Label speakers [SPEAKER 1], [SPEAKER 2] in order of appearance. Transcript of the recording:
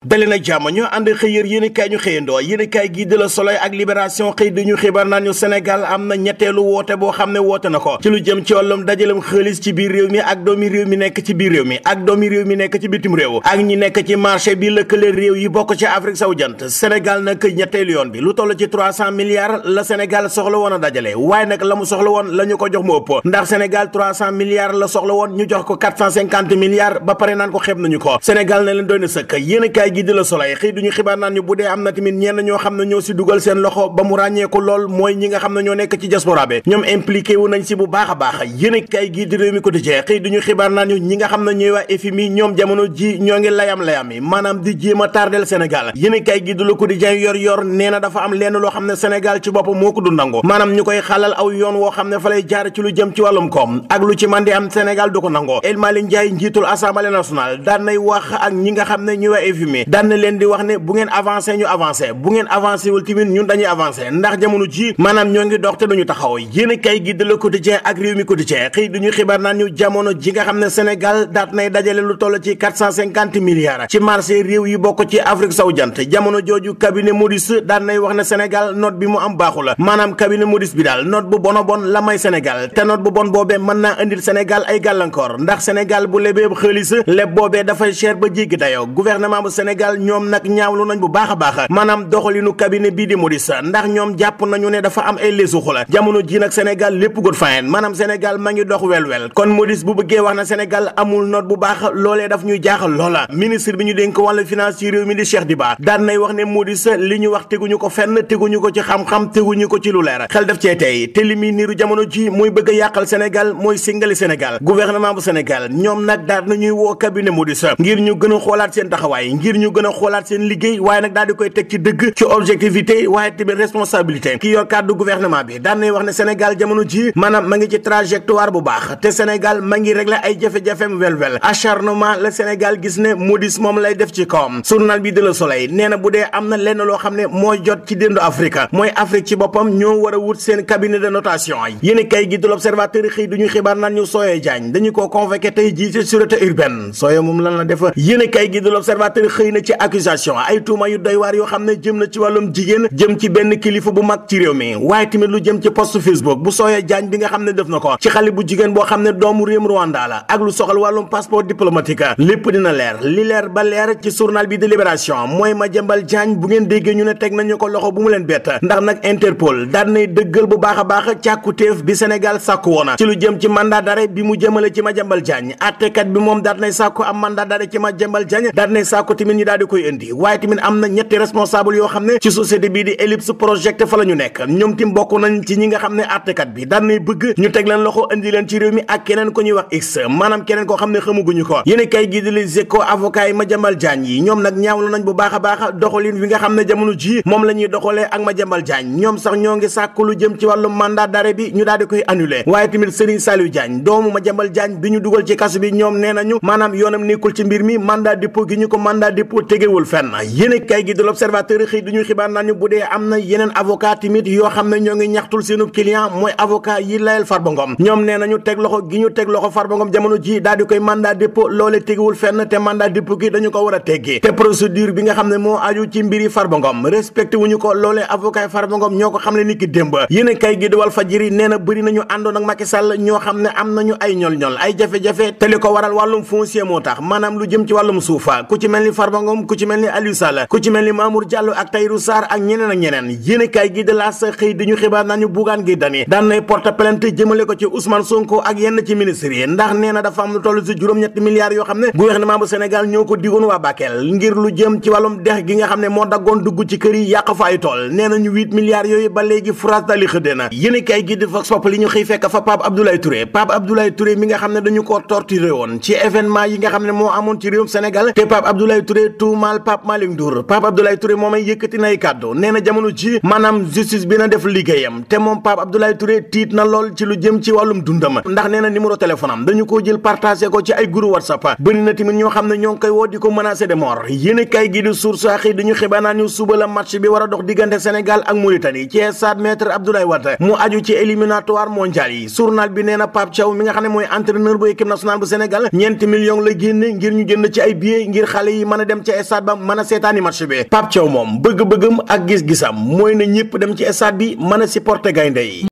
[SPEAKER 1] dale na jàmm ñu ànd xëyër yéenekaay ñu xëyandoo yéenekaay gi de la Soleil ak Libération xëy di ñu xibaar naan ñu Sénégal am na ñetteelu woote boo xam ne woote na ko ci lu jëm ci wàllum dajalem xaalis ci biir réew mi ak doomi réew mi nekk ci biir réew mi ak doomi réew mi nekk ci bitim réew ak ñi nekk ci marché bi lëkkale réew yi bokk ci Afrique sowu jant Sénégal nag ñetteelu yoon bi lu toll ci 300 milliards la Sénégal soxla woon a dajale waaye nag la mu soxla woon la ñu ko jox mu ëpp ndax Sénégal 300 milliards la soxla woon ñu jox ko 450 milliards ba pare naan ko xeeb nañu ko Sénégal na leen doy na sëkk yéenekaay gi de la Soleil xëy duñu xibaar naan ñu bu dee am na tamit ñenn ñoo xam ne ñoo si dugal seen loxo ba mu ràññeeku lool mooy ñi nga xam ne ñoo nekk ci diaspora bi ñoom impliqué wu nañ si bu baax a baax yéenekaay gi di réew mi quotidien xëy duñu xibaar naan ñu ñi nga xam ne ñooy waa FMI ñoom jamono ji ñoo ngi layam-layam yi maanaam di jéem a tardel Sénégal yéenekaay gi di Le Quotidien yor nee na dafa am lenn loo xam ne Sénégal ci bopp moo ko du nangu maanaam ñu koy xalal aw yoon woo xam ne fa lay jaar ci lu jëm ci wàllum koom ak lu ci man di am Sénégal du ko nangu El Malick Ndiaye njiitul Assemblée nationale daan nay wax ak ñi nga xam ne ñooy waa FMI daan na leen di wax ne bu ngeen avancé ñu avancé bu ngeen avancé wul tamit ñun dañuy avancé ndax jamono ji maanaam ñoo ngi dox te duñu taxaw yéen kay gi de Le Quotidien ak réew mi quotidien xëy duñu xibaar naan ñu jamono ji nga xam ne Sénégal daat nay dajale lu toll ci 450 milliards ci marché réew yi bokk ci Afrique sowu jant jamono jooju cabinet Moody's daan nay wax ne Sénégal note bi mu am baaxu la maanaam cabinet Moody's bi daal note bu bon bon la may Sénégal te note bu bon boobee mën naa indil Sénégal ay gàllankoor ndax Sénégal bu lebee xaalis leb boobee dafay cher ba jéggi dayoo gouvernement bu Sénégal ñoom nag ñaawlu nañ bu baax a baax maanaam doxalinu cabinet bii di Moody's ndax ñoom jàpp nañu ne dafa am ay lesuxu la jamono ji nag Sénégal lépp gut fayen maanaam Sénégal ma ngi dox wel kon Moody's bu bëggee wax na Sénégal amul note bu baax loolee daf ñuy jaaxal loola ministre bi ñu dénk wàllu finance ci réew mi di Cheikh Diba daan nay wax ne Moody's li ñu wax teguñu ko fenn teguñu ko ci xam-xam teguñu ko ci lu leer xel daf cee tey te li muy niru jamono ji mooy bëgg a yàqal Sénégal mooy singali Sénégal gouvernement bu Sénégal ñoom nag daal nañuy woo cabinet Moody's ngir ñu gën a xoolaat seen taxawaay ngir ñu gën a xoolaat seen liggéey waaye nag daal di koy teg ci dëgg ci objectivité waaye tamit responsabilité ki yor kàddu gouvernement bi daan nay wax ne Sénégal jamono ji maanaam ma ngi ci trajectoire bu baax te Sénégal ma ngi régler ay jafe-jafem wel acharnement la Sénégal gis ne Moody's moom lay def ci kawam journal bi de Le Soleil nee na bu dee am na lenn loo xam ne mooy jot ci déndu Afrique mooy Afrique ci boppam ñoo war a wut seen cabinet de notation yéen kay gi de l'Observateur xëy duñu xibaar naan ñu Soye Diagne dañu ko convoqué tey jii ci sûreté urbaine Soye moom lan la def yéen kay gi de l'Observateur xëy na ci accusation ay tuuma yu doy waar yoo xam ne jëm na ci wàllum jigéen jëm ci benn kilifa bu mag ci réew mi waaye tamit lu jëm ci post Facebook bu Soye Diagne bi nga xam ne def na ko ci xale bu jigéen boo xam ne doomu réewum Rwanda la ak lu soxal wàllum passeport diplomatique lépp dina leer li leer ba leer ci journal bi de Libération mooy Madiambal Diagne bu ngeen déggee ñu ne teg nañu ko loxo bu mu leen bett ndax nag Interpol daan nay dëggal bu baax a baax càkkutéef bi Sénégal sàkku woona ci lu jëm ci mandat d'arrêt bi mu jëmale ci Madiambal Diagne attekat bi moom daan nay sàkku am mandat d'arrêt ci Madiambal Diagne daan nay sàkku tamit ñu daal di koy indi waaye tamit am na ñetti responsable yoo xam ne ci société bii di Ellipse Project fa la ñu nekk ñoom tim bokk nañ ci ñi nga xam ne attekat bi daan nay bëgg ñu teg leen loxo indi leen ci réew mi ak keneen ko ñuy wax X maanaam keneen koo xam ne xamuguñu ko yéen kay gi di Les Échos avocat yi Madiambal Diagne yi ñoom nag ñaawlu nañ bu baax a baax doxalin wi nga xam ne jamono ji moom la ñuy doxalee ak Madiambal Diagne ñoom sax ñoo ngi sàkku lu jëm ci wàllu mandat d'arrêt bi ñu daal di koy annulé waaye tamit Serigne Saliou Diagne doomu Madiambal Diagne bi ñu dugal ci kasu bi ñoom nee nañu maanaam yoonam nekkul ci mbir mi mandat dépôt gi ñu ko mandat dépôt tegewul fenn yéen kay gi de l'Observateur xëy duñu xibaar nañu bu dee am na yeneen avocat tamit yoo xam ne ñoo ngi ñaxtul seenu client mooy avocat yi layel Farba Ngom ñoom nee nañu teg loxo gi ñu teg loxo Farba Ngom jamono ji daal di koy mandat dépôt loole tegewul fenn te mandat dépôt gi dañu ko war a teggi te procédure bi nga xam ne moo aju ci mbiri Farba Ngom respecté wuñu ko loole avocat Farba Ngom ñoo ko xam ne ni ki démb yéen kay gi di Walf Fadjri nee na bëri nañu àndoon ak Macky Sall ñoo xam ne am nañu ay ñol-ñol ay jafe-jafe te li ko waral wàllum foncier moo tax maanaam lu jëm ci wàllum suufa ku ci mel ni Farba Ngom ku ci mel ni Aliou Sall ku ci mel ni Mamour Diallo ak Tahirou Sarr ak ñeneen ak ñeneen yéen kay gi de L'As xëy di ñu xibaar nañu Bougane Gueye Dany daan nay porte plainte jëmale ko ci Ousmane Sonko ak yenn ci ministres yi ndax nee na dafa am lu toll ci juróom-ñetti milliards yoo xam ne gouvernement bu Sénégal ñoo ko digoon waa Bakel ngir lu jëm ci wàllum dex gi nga xam ne moo daggoon dugg ci kër yi yàq fa ay tool nee nañu 8 milliards yooyu ba léegi France dali xëddee na yéen kay gi di Vox Populi li ñu xëy fekk fa Pape Abdoulaye Touré mi nga xam ne dañu ko torturé woon ci événement yi nga xam ne moo amoon ci réewum Sénégal te Pape Abdoulaye Touré tuumaal Pape Malick Ndour Pape Abdoulaye Touré moomay yëkkati nay kàddu nee na jamono ji maanaam justice bi na def liggéeyam te moom Pape Abdoulaye Touré tiit na lool ci lu jëm ci wàllum dundam ndax nee na numéro téléphone am dañu ko jël partagé ko ci ay groupe WhatsApp bëri na tamit ñoo xam ne ñoo ngi koy woo di ko menacé de mort yéen kay gi di Source A xëy dañu xibaar naa ñu suba la match bi war a dox diggante Sénégal ak Mauritanie ci stade Maître Abdoulaye Wade mu aju ci éliminatoire mondial yi journal bi nee na Pape Thiaw mi nga xam ne mooy entraîneur bu équipe nationale bu Sénégal ñeenti millions la génne ngir ñu jënd ci ay billets ngir xale yi mën a dem ci stade ba mën a seetaani match bi. Pape Thiaw moom bëgg-bëggam ak gis-gisam mooy na ñëpp dem ci stade bi mën a supporter gaynde yi